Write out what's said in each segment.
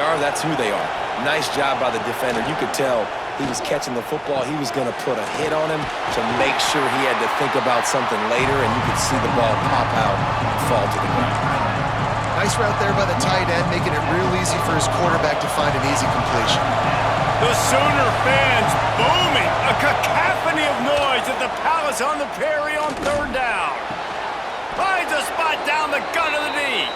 are, that's who they are. Nice job by the defender. You could tell he was catching the football. He was going to put a hit on him to make sure he had to think about something later, and you could see the ball pop out and fall to the ground. Nice route there by the tight end, making it real easy for his quarterback to find an easy completion. The Sooner fans booming. A cacophony of noise at the Palace on the Prairie on third down. Finds a spot down the gut of the knee.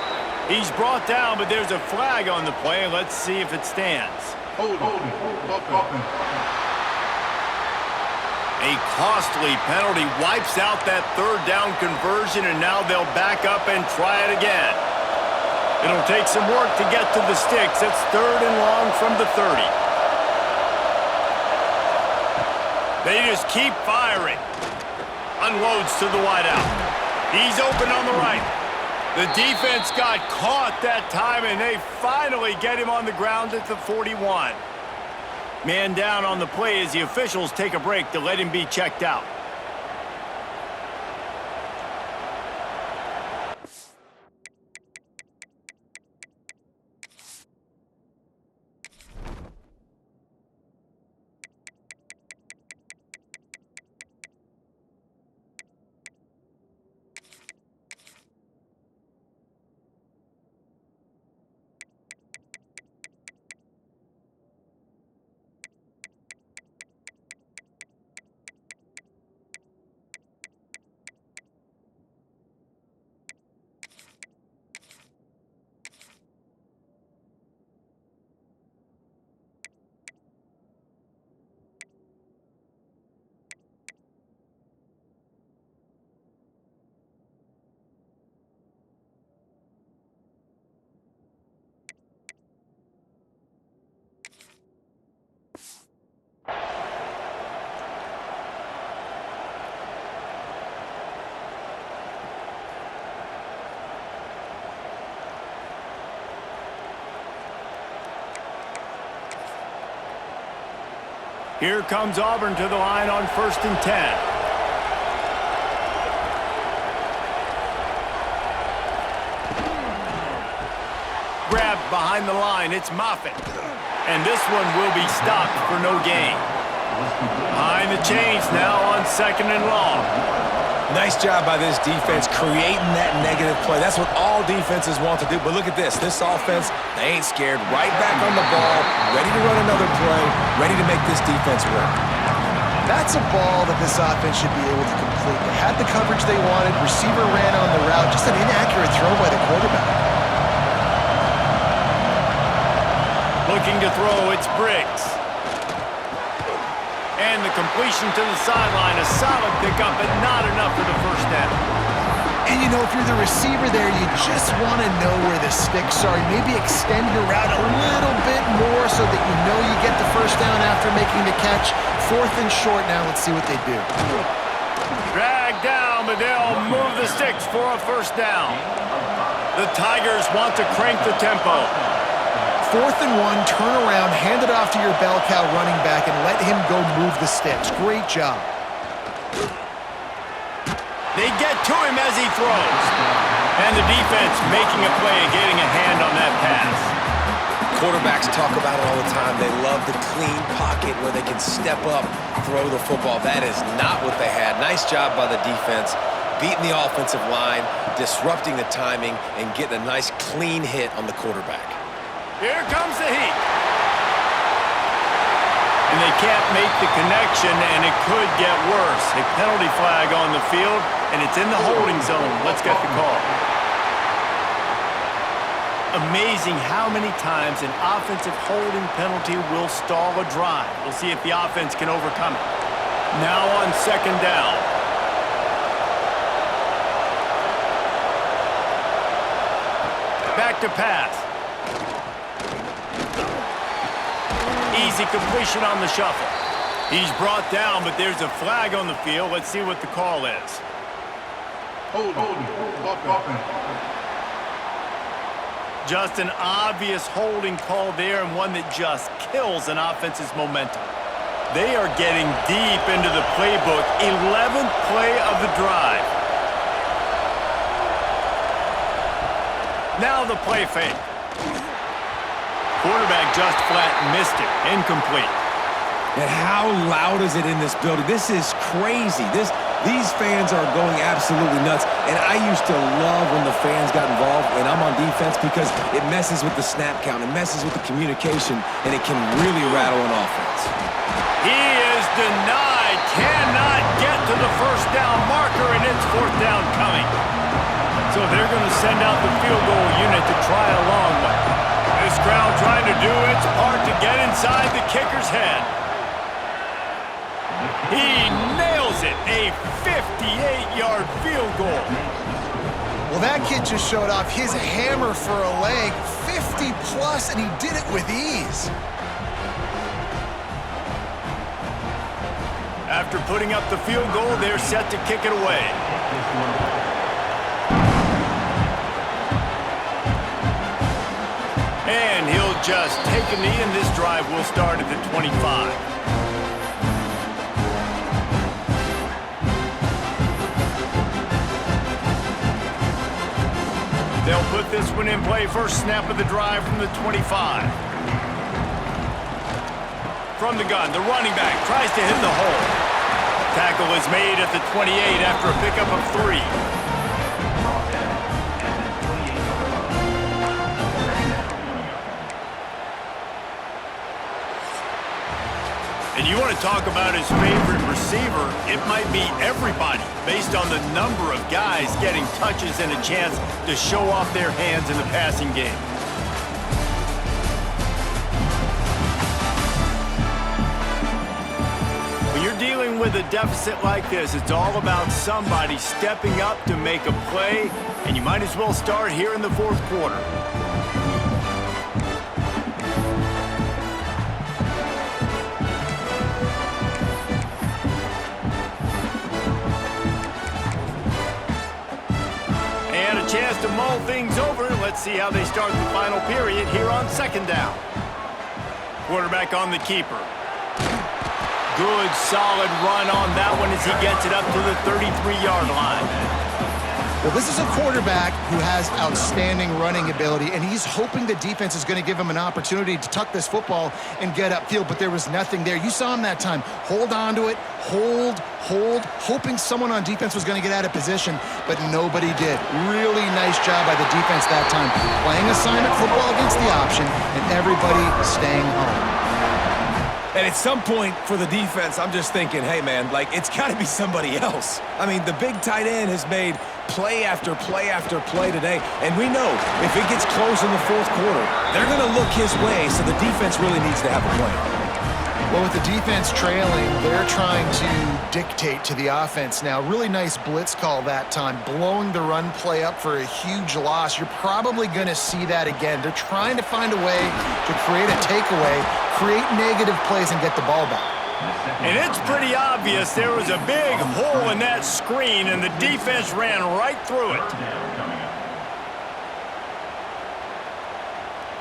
He's brought down, but there's a flag on the play. Let's see if it stands. Hold on. A costly penalty wipes out that third down conversion, and now they'll back up and try it again. It'll take some work to get to the sticks. It's third and long from the 30. They just keep firing. Unloads to the wideout. He's open on the right. The defense got caught that time, and they finally get him on the ground at the 41. Man down on the play as the officials take a break to let him be checked out. Here comes Auburn to the line on 1st and 10. Grabbed behind the line, it's Moffitt. And this one will be stopped for no gain. Behind the chains now on 2nd and long. Nice job by this defense creating that negative play. That's what all defenses want to do. But look at this. This offense, they ain't scared. Right back on the ball, ready to run another play, ready to make this defense work. That's a ball that this offense should be able to complete. They had the coverage they wanted. Receiver ran on the route. Just an inaccurate throw by the quarterback. Looking to throw, it's Briggs. And the completion to the sideline, a solid pickup, but not enough for the first down. And you know, if you're the receiver there, you just want to know where the sticks are. Maybe extend your route a little bit more so that you know you get the first down after making the catch. 4th and short now. Let's see what they do. Dragged down, but they'll move the sticks for a first down. The Tigers want to crank the tempo. 4th and 1, turn around, hand it off to your bell cow running back, and let him go move the sticks. Great job. They get to him as he throws. And the defense making a play and getting a hand on that pass. Quarterbacks talk about it all the time. They love the clean pocket where they can step up, throw the football. That is not what they had. Nice job by the defense, beating the offensive line, disrupting the timing, and getting a nice clean hit on the quarterback. Here comes the heat. And they can't make the connection, and it could get worse. A penalty flag on the field, and it's in the holding zone. Let's get the call. Amazing how many times an offensive holding penalty will stall a drive. We'll see if the offense can overcome it. Now on 2nd down. Back to pass. Easy completion on the shuffle. He's brought down, but there's a flag on the field. Let's see what the call is. Hold on. Just an obvious holding call there, and one that just kills an offense's momentum. They are getting deep into the playbook. 11th play of the drive. Now the play fake. Quarterback just flat missed it. Incomplete. And how loud is it in this building? This is crazy. These fans are going absolutely nuts. And I used to love when the fans got involved, and I'm on defense, because it messes with the snap count, it messes with the communication, and it can really rattle an offense. He is denied. Cannot get to the first down marker, and it's fourth down coming. So they're going to send out the field goal unit to try a long one. This crowd trying to do its part to get inside the kicker's head. He nails it, a 58-yard field goal. Well, that kid just showed off his hammer for a leg, 50-plus, and he did it with ease. After putting up the field goal, they're set to kick it away. And he'll just take a knee, and this drive will start at the 25. They'll put this one in play. First snap of the drive from the 25. From the gun, the running back tries to hit the hole. Tackle is made at the 28 after a pickup of 3. And you want to talk about his favorite receiver, it might be everybody, based on the number of guys getting touches and a chance to show off their hands in the passing game. When you're dealing with a deficit like this, it's all about somebody stepping up to make a play, and you might as well start here in the fourth quarter. Chance to mull things over. Let's see how they start the final period here on second down. Quarterback on the keeper. Good, solid run on that one as he gets it up to the 33-yard line. Well, this is a quarterback who has outstanding running ability, and he's hoping the defense is going to give him an opportunity to tuck this football and get upfield, but there was nothing there. You saw him that time. Hold on to it, hold, hoping someone on defense was going to get out of position, but nobody did. Really nice job by the defense that time. Playing assignment football against the option, and everybody staying home. And at some point for the defense, I'm just thinking, hey, man, like, it's got to be somebody else. I mean, the big tight end has made play after play after play today, and we know if it gets close in the fourth quarter, they're going to look his way, so the defense really needs to have a plan. Well, with the defense trailing, they're trying to dictate to the offense now. Really nice blitz call that time, blowing the run play up for a huge loss. You're probably going to see that again. They're trying to find a way to create a takeaway, create negative plays, and get the ball back. And it's pretty obvious there was a big hole in that screen, and the defense ran right through it.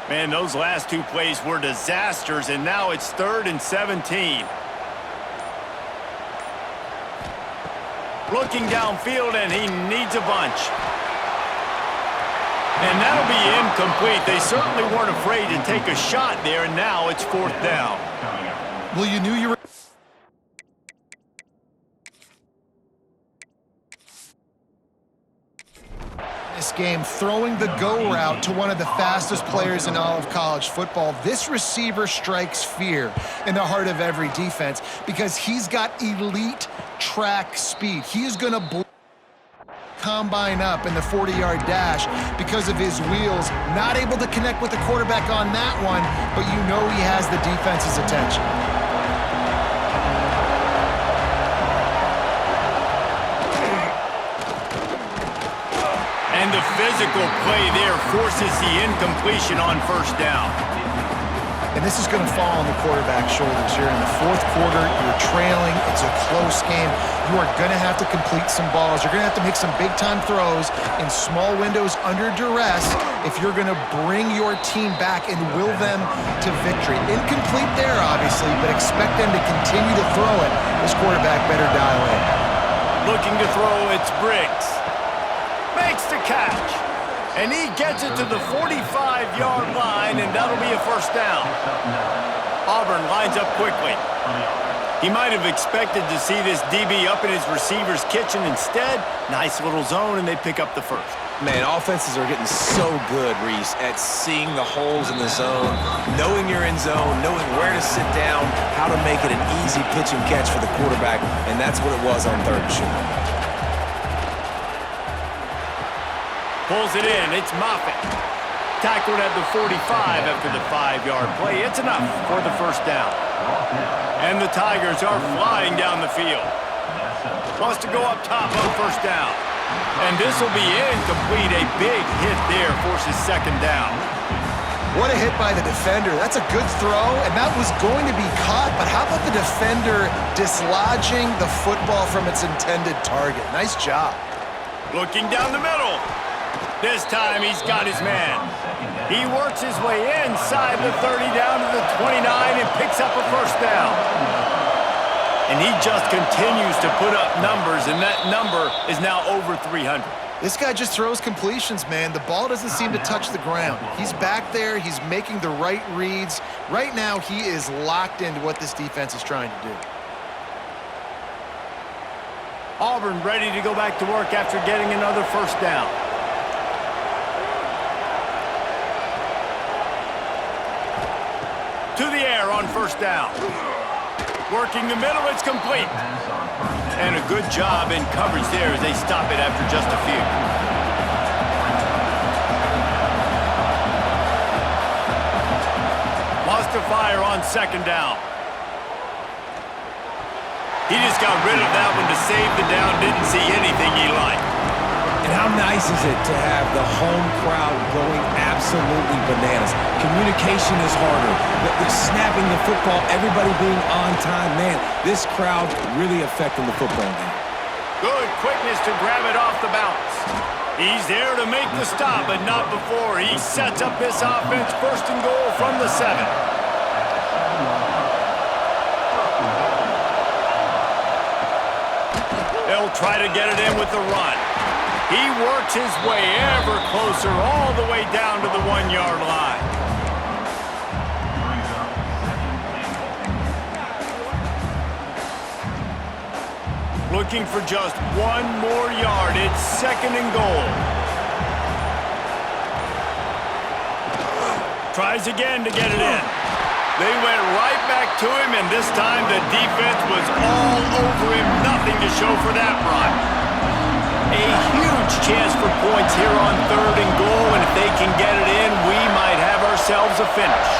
Man, those last two plays were disasters, and now it's 3rd and 17. Looking downfield, and he needs a bunch. And that'll be incomplete. They certainly weren't afraid to take a shot there, and now it's 4th down. Well, you knew you were... this game, throwing the go route to one of the fastest players in all of college football. This receiver strikes fear in the heart of every defense because he's got elite track speed. He is going to combine up in the 40-yard dash because of his wheels. Not able to connect with the quarterback on that one, but you know he has the defense's attention. And the physical play there forces the incompletion on 1st down. And this is going to fall on the quarterback's shoulders here in the fourth quarter. You're trailing. It's a close game. You are going to have to complete some balls. You're going to have to make some big-time throws in small windows under duress if you're going to bring your team back and will them to victory. Incomplete there, obviously, but expect them to continue to throw it. This quarterback better dial in. Looking to throw, it's Briggs. Makes the catch. And he gets it to the 45-yard line, and that'll be a first down. Auburn lines up quickly. He might have expected to see this DB up in his receiver's kitchen. Instead, nice little zone, and they pick up the first. Man, offenses are getting so good, Reese, at seeing the holes in the zone, knowing you're in zone, knowing where to sit down, how to make it an easy pitch and catch for the quarterback, and that's what it was on 3rd and short. Pulls it in. It's Moffitt. Tackled at the 45 after the 5-yard play. It's enough for the first down. And the Tigers are flying down the field. Wants to go up top on first down. And this will be incomplete. A big hit there forces second down. What a hit by the defender. That's a good throw, and that was going to be caught, but how about the defender dislodging the football from its intended target? Nice job. Looking down the middle. This time he's got his man. He works his way inside the 30 down to the 29 and picks up a first down. And he just continues to put up numbers, and that number is now over 300. This guy just throws completions, man. The ball doesn't seem to touch the ground. He's back there. He's making the right reads. Right now, he is locked into what this defense is trying to do. Auburn ready to go back to work after getting another first down. To the air on first down. Working the middle, it's complete. And a good job in coverage there as they stop it after just a few. Lost to fire on second down. He just got rid of that one to save the down. Didn't see anything he liked. And how nice is it to have the home crowd going absolutely bananas? Communication is harder. The snapping the football, everybody being on time. Man, this crowd really affecting the football game. Good quickness to grab it off the bounce. He's there to make the stop, but not before. He sets up this offense first and goal from the 7. They'll try to get it in with the run. He works his way ever closer all the way down to the 1-yard line. Looking for just one more yard. It's second and goal. Tries again to get it in. They went right back to him, and this time the defense was all over him. Nothing to show for that run. A huge chance for points here on third and goal, and if they can get it in, we might have ourselves a finish.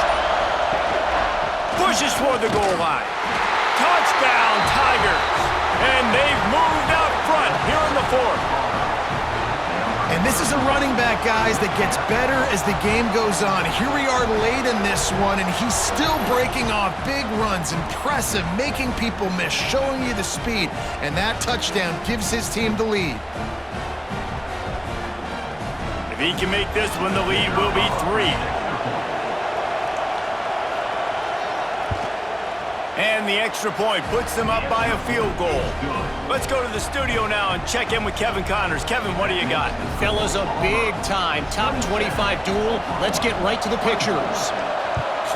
Pushes for the goal line. Touchdown, Tigers! And they've moved out front here in the 4th. And this is a running back, guys, that gets better as the game goes on. Here we are late in this one, and he's still breaking off big runs. Impressive, making people miss, showing you the speed. And that touchdown gives his team the lead. If he can make this one, the lead will be 3. And the extra point puts them up by a field goal. Let's go to the studio now and check in with Kevin Connors. Kevin, what do you got? Fellas, a big-time top 25 duel. Let's get right to the pictures.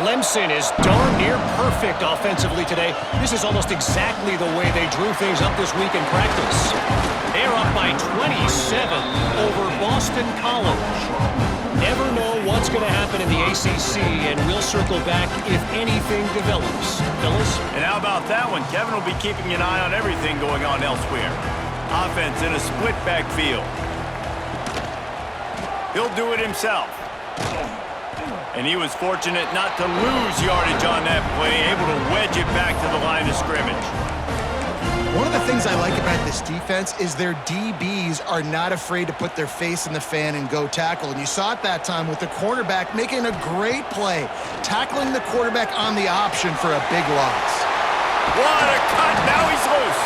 Clemson is darn near perfect offensively today. This is almost exactly the way they drew things up this week in practice. They're up by 27 over Boston College. Never know what's going to happen in the ACC, and we'll circle back if anything develops. Fellas? And how about that one? Kevin will be keeping an eye on everything going on elsewhere. Offense in a split backfield. He'll do it himself. And he was fortunate not to lose yardage on that play, able to wedge it back to the line of scrimmage. One of the things I like about this defense is their DBs are not afraid to put their face in the fan and go tackle. And you saw it that time with the cornerback making a great play, tackling the quarterback on the option for a big loss. What a cut! Now he's loose.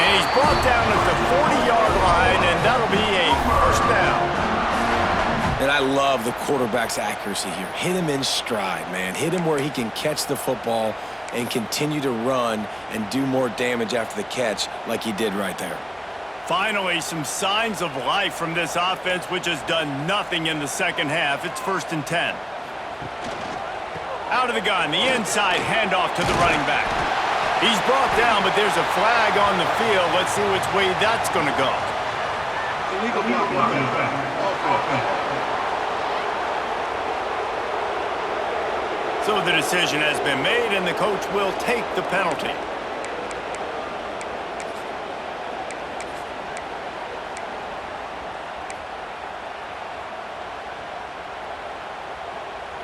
And he's brought down at the 40-yard line, and that'll be a first down. And I love the quarterback's accuracy here. Hit him in stride, man. Hit him where he can catch the football and continue to run and do more damage after the catch like he did right there. Finally, some signs of life from this offense, which has done nothing in the second half. It's 1st and 10. Out of the gun, the inside handoff to the running back. He's brought down, but there's a flag on the field. Let's see which way that's going to go. Illegal offense. So the decision has been made, and the coach will take the penalty.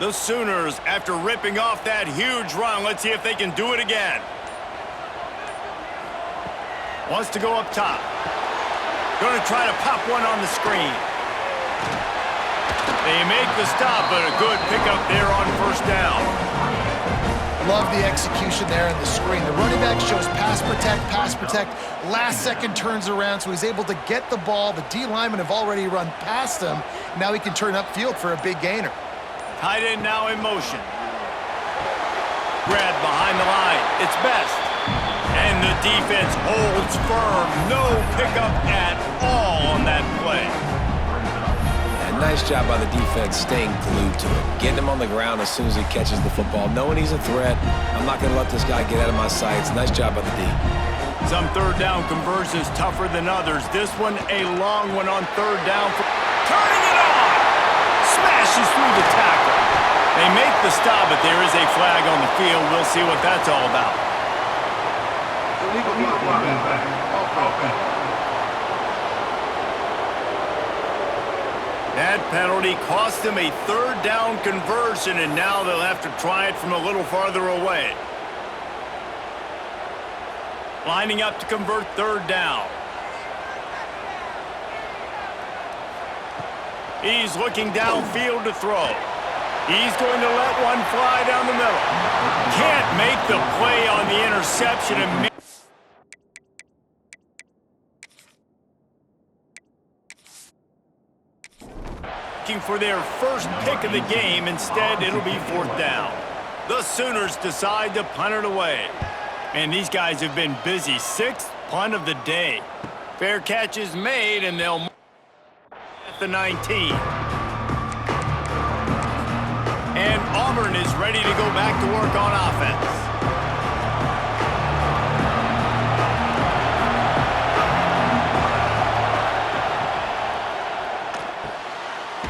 The Sooners, after ripping off that huge run, let's see if they can do it again. Wants to go up top. Going to try to pop one on the screen. They make the stop, but a good pickup there on 1st down. Love the execution there in the screen. The running back shows pass protect. Last second turns around, so he's able to get the ball. The D linemen have already run past him. Now he can turn upfield for a big gainer. Tight end now in motion. Grab behind the line. It's Best. And the defense holds firm. No pickup at all on that play. And nice job by the defense staying glued to him. Getting him on the ground as soon as he catches the football. Knowing he's a threat. I'm not going to let this guy get out of my sights. Nice job by the D. Some 3rd down conversions tougher than others. This one a long one on 3rd down. Turning it on! Smashes through the tackle. They make the stop, but there is a flag on the field. We'll see what that's all about. Illegal offense. That penalty cost them a 3rd down conversion, and now they'll have to try it from a little farther away. Lining up to convert 3rd down. He's looking downfield to throw. He's going to let one fly down the middle. Can't make the play on the interception and looking for their first pick of the game. Instead, it'll be 4th down. The Sooners decide to punt it away. And these guys have been busy. 6th punt of the day. Fair catch is made, and they'll at the 19. And Auburn is ready to go back to work on offense.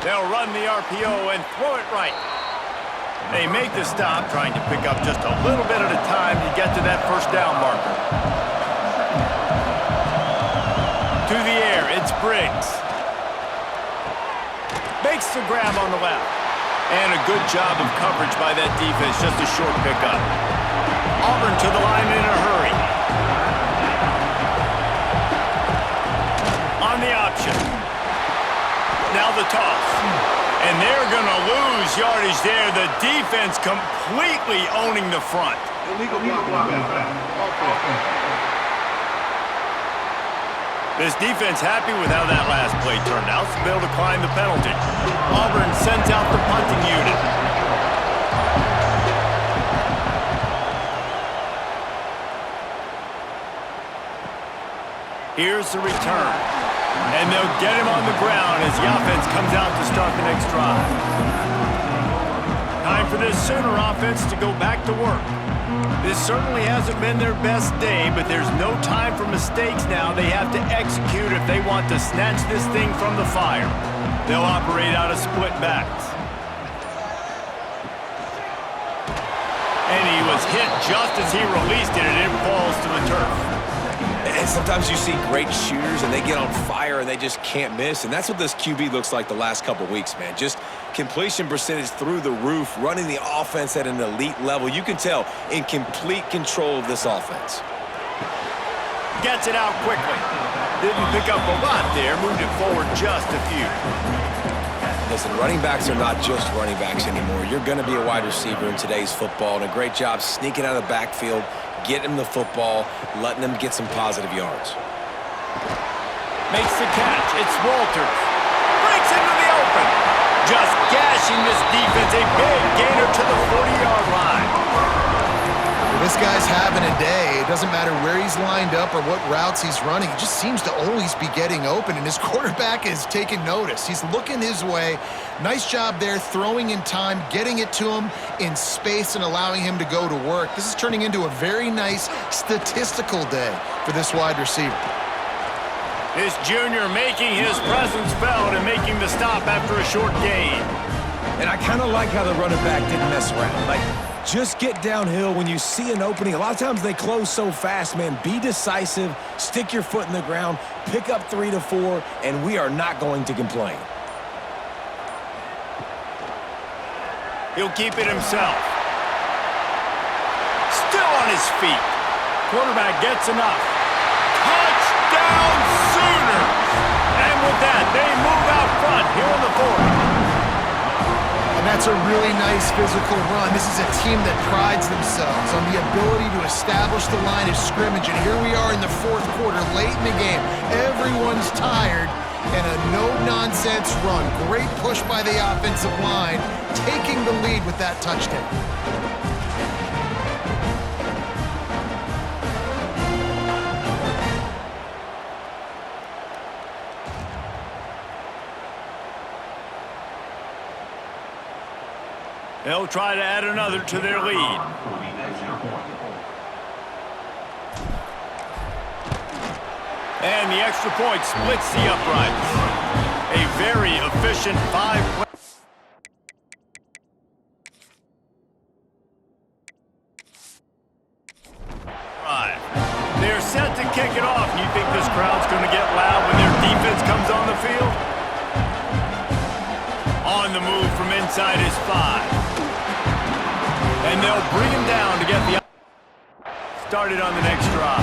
They'll run the RPO and throw it right. They make the stop, trying to pick up just a little bit at a time to get to that 1st down marker. To the air, it's Briggs. Makes the grab on the left. And a good job of coverage by that defense, just a short pickup. Auburn to the line in a hurry. On the option. Now the toss. And they're going to lose yardage there. The defense completely owning the front. Illegal offense. This defense happy with how that last play turned out, so they'll decline the penalty. Auburn sends out the punting unit. Here's the return. And they'll get him on the ground as the offense comes out to start the next drive. Time for this Sooner offense to go back to work. This certainly hasn't been their best day, but there's no time for mistakes now. They have to execute if they want to snatch this thing from the fire. They'll operate out of split backs. And he was hit just as he released it, and it falls to the turf. And sometimes you see great shooters and they get on fire and they just can't miss. And that's what this QB looks like the last couple weeks, man. Just completion percentage through the roof, running the offense at an elite level. You can tell in complete control of this offense. Gets it out quickly. Didn't pick up a lot there, moved it forward just a few. Listen, running backs are not just running backs anymore. You're going to be a wide receiver in today's football, and a great job sneaking out of the backfield, getting them the football, letting them get some positive yards. Makes the catch. It's Walters. Breaks into the open. Just gashing this defense. A big gainer to the 40-yard line. This guy's having a day. doesn't matter where he's lined up or what routes he's running. He just seems to always be getting open, and his quarterback is taking notice. He's looking his way. Nice job there, throwing in time, getting it to him in space and allowing him to go to work. This is turning into a very nice statistical day for this wide receiver. This junior making his presence felt and making the stop after a short gain. And I kind of like how the running back didn't mess around. Like, just get downhill when you see an opening. A lot of times they close so fast, man. Be decisive, stick your foot in the ground, pick up 3 to 4, and we are not going to complain. He'll keep it himself. Still on his feet. Quarterback gets enough. Touchdown Sooners! And with that, they move out front here in the fourth. And that's a really nice physical run. This is a team that prides themselves on the ability to establish the line of scrimmage. And here we are in the fourth quarter, late in the game. Everyone's tired, and a no-nonsense run. Great push by the offensive line, taking the lead with that touchdown. They'll try to add another to their lead. And the extra point splits the uprights. A very efficient 5-play. They're set to kick it off. You think this crowd's going to get loud when their defense comes on the field? On the move from inside his 5. And they'll bring him down to get the started on the next drive.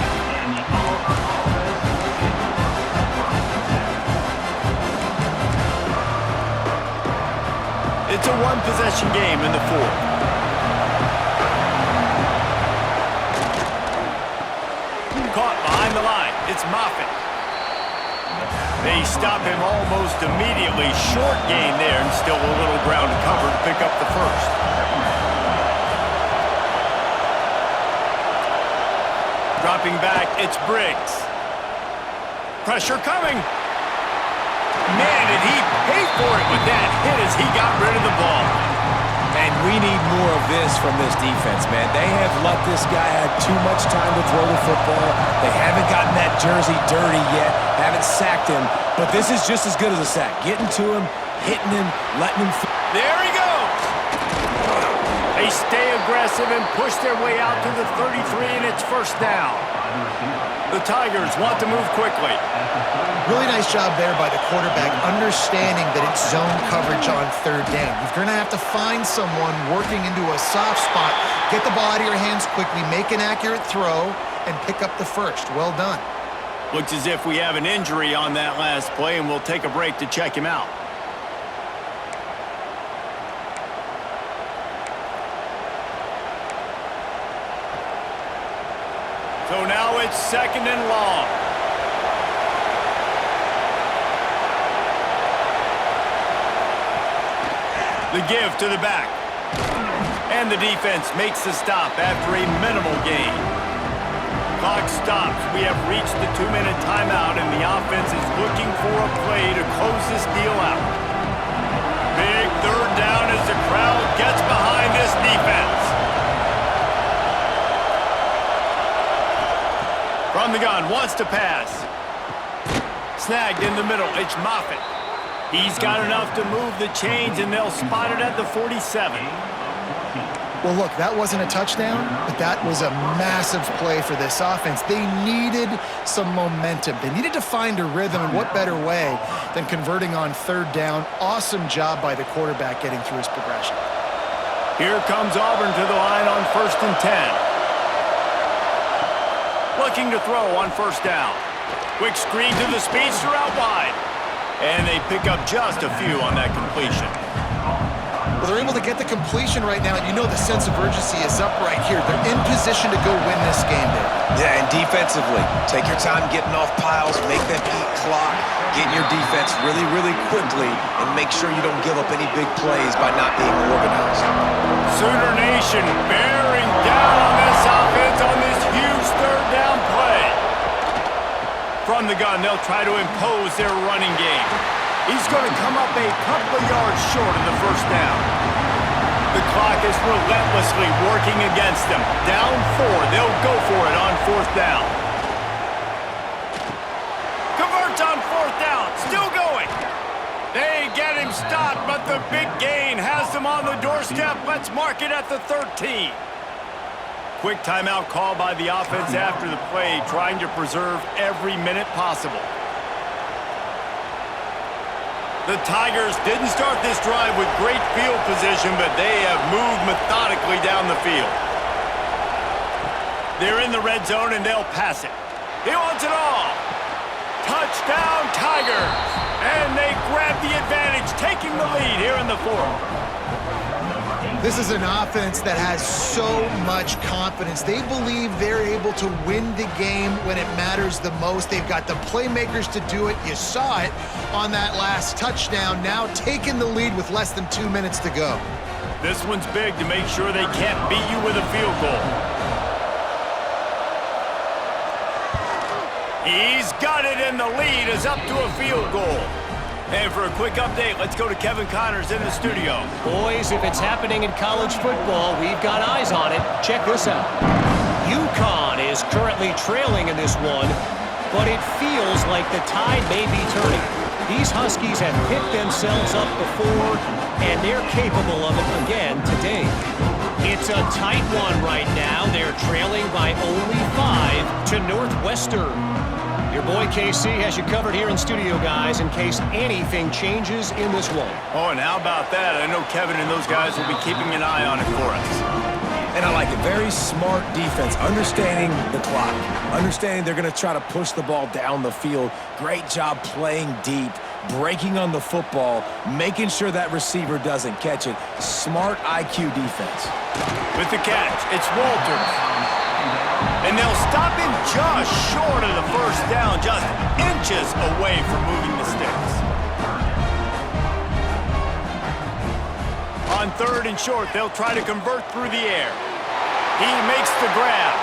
It's a one-possession game in the fourth. Caught behind the line. It's Moffitt. They stop him almost immediately. Short gain there and still a little ground to cover to pick up the first. Dropping back, it's Briggs. Pressure coming. Man, did he pay for it with that hit as he got rid of the ball. And we need more of this from this defense, man. They have let this guy have too much time to throw the football. They haven't gotten that jersey dirty yet, haven't sacked him. But this is just as good as a sack. Getting to him, hitting him, letting him... There he goes! They stay aggressive and push their way out to the 33, and it's first down. The Tigers want to move quickly. Really nice job there by the quarterback, understanding that it's zone coverage on third down. You're going to have to find someone working into a soft spot, get the ball out of your hands quickly, make an accurate throw, and pick up the first. Well done. Looks as if we have an injury on that last play, and we'll take a break to check him out. So now it's second and long. The give to the back. And the defense makes the stop after a minimal gain. Clock stops. We have reached the 2-minute timeout, and the offense is looking for a play to close this deal out. Big third down as the crowd gets behind this defense. From the gun, wants to pass. Snagged in the middle, it's Moffitt. He's got enough to move the chains, and they'll spot it at the 47. Well, look, that wasn't a touchdown, but that was a massive play for this offense. They needed some momentum. They needed to find a rhythm, and what better way than converting on third down. Awesome job by the quarterback getting through his progression. Here comes Auburn to the line on 1st and 10. Looking to throw on first down. Quick screen to the speedster out wide. And they pick up just a few on that completion. Well, they're able to get the completion right now, and you know the sense of urgency is up right here. They're in position to go win this game, Dave. Yeah, and defensively, take your time getting off piles, make them eat clock, get your defense really, really quickly, and make sure you don't give up any big plays by not being organized. Sooner Nation bearing down on this offense on this huge third the gun, they'll try to impose their running game. He's going to come up a couple of yards short of the first down. The clock is relentlessly working against them. Down 4, they'll go for it on 4th down. Converts on 4th down, still going. They get him stopped, but the big gain has them on the doorstep. Let's mark it at the 13. Quick timeout call by the offense after the play, trying to preserve every minute possible. The Tigers didn't start this drive with great field position, but they have moved methodically down the field. They're in the red zone, and they'll pass it. He wants it all. Touchdown, Tigers! And they grab the advantage, taking the lead here in the 4th. This is an offense that has so much confidence. They believe they're able to win the game when it matters the most. They've got the playmakers to do it. You saw it on that last touchdown. Now taking the lead with less than 2 minutes to go. This one's big to make sure they can't beat you with a field goal. He's got it, and the lead is up to a field goal. And for a quick update, let's go to Kevin Connors in the studio. Boys, if it's happening in college football, we've got eyes on it. Check this out. UConn is currently trailing in this one, but it feels like the tide may be turning. These Huskies have picked themselves up before, and they're capable of it again today. It's a tight one right now. They're trailing by only 5 to Northwestern. Your boy KC has you covered here in studio, guys, in case anything changes in this one. Oh, and how about that? I know Kevin and those guys will be keeping an eye on it for us. And I like it. Very smart defense, understanding the clock, understanding they're going to try to push the ball down the field. Great job playing deep, breaking on the football, making sure that receiver doesn't catch it. Smart IQ defense. With the catch, it's Walters. And they'll stop him just short of the first down, just inches away from moving the sticks. On 3rd and short, they'll try to convert through the air. He makes the grab.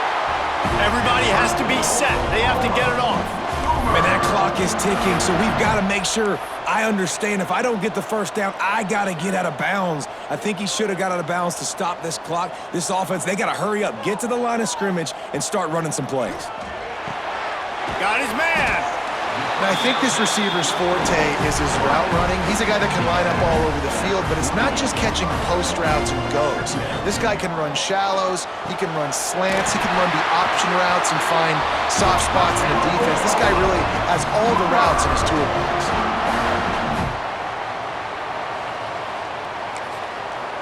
Everybody has to be set. They have to get it off. And that clock is ticking, so we've got to make sure I understand if I don't get the first down, I got to get out of bounds. I think he should have got out of bounds to stop this clock. This offense, they got to hurry up, get to the line of scrimmage, and start running some plays. Got his man. And I think this receiver's forte is his route running. He's a guy that can line up all over the field, but it's not just catching post routes and goes. This guy can run shallows, he can run slants, he can run the option routes and find soft spots in the defense. This guy really has all the routes in his toolbox.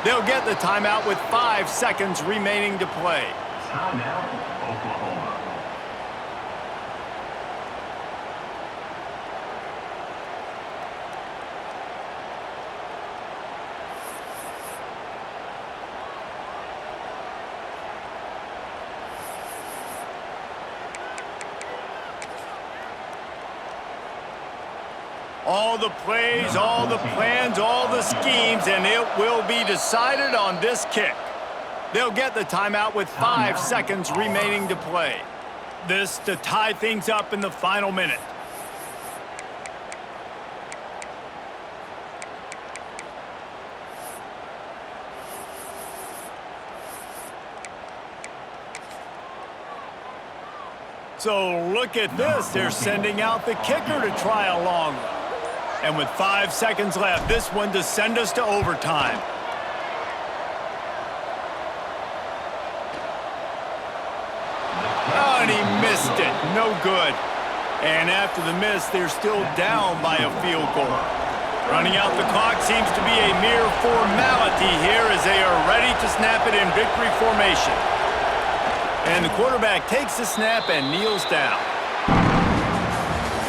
They'll get the timeout with 5 seconds remaining to play. Timeout, Oklahoma. All the plays, all the plans, all the schemes, and it will be decided on this kick. They'll get the timeout with 5 seconds remaining to play. This to tie things up in the final minute. So look at this. They're sending out the kicker to try a long one. And with 5 seconds left, this one to send us to overtime. Oh, and he missed it. No good. And after the miss, they're still down by a field goal. Running out the clock seems to be a mere formality here as they are ready to snap it in victory formation. And the quarterback takes the snap and kneels down.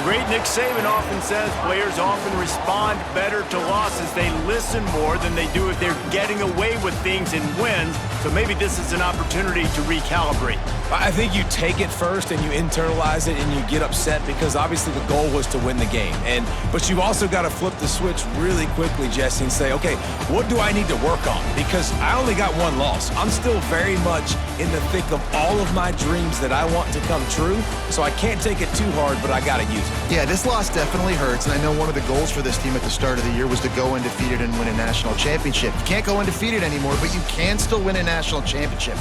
The The great Nick Saban often says players often respond better to losses. They listen more than they do if they're getting away with things in wins. So maybe this is an opportunity to recalibrate. I think you take it first and you internalize it and you get upset because obviously the goal was to win the game. But you also got to flip the switch really quickly, Jesse, and say, okay, what do I need to work on? Because I only got one loss. I'm still very much in the thick of all of my dreams that I want to come true. So I can't take it too hard, but I got to use it. Yeah, this loss definitely hurts, and I know one of the goals for this team at the start of the year was to go undefeated and win a national championship. You can't go undefeated anymore, but you can still win a national championship.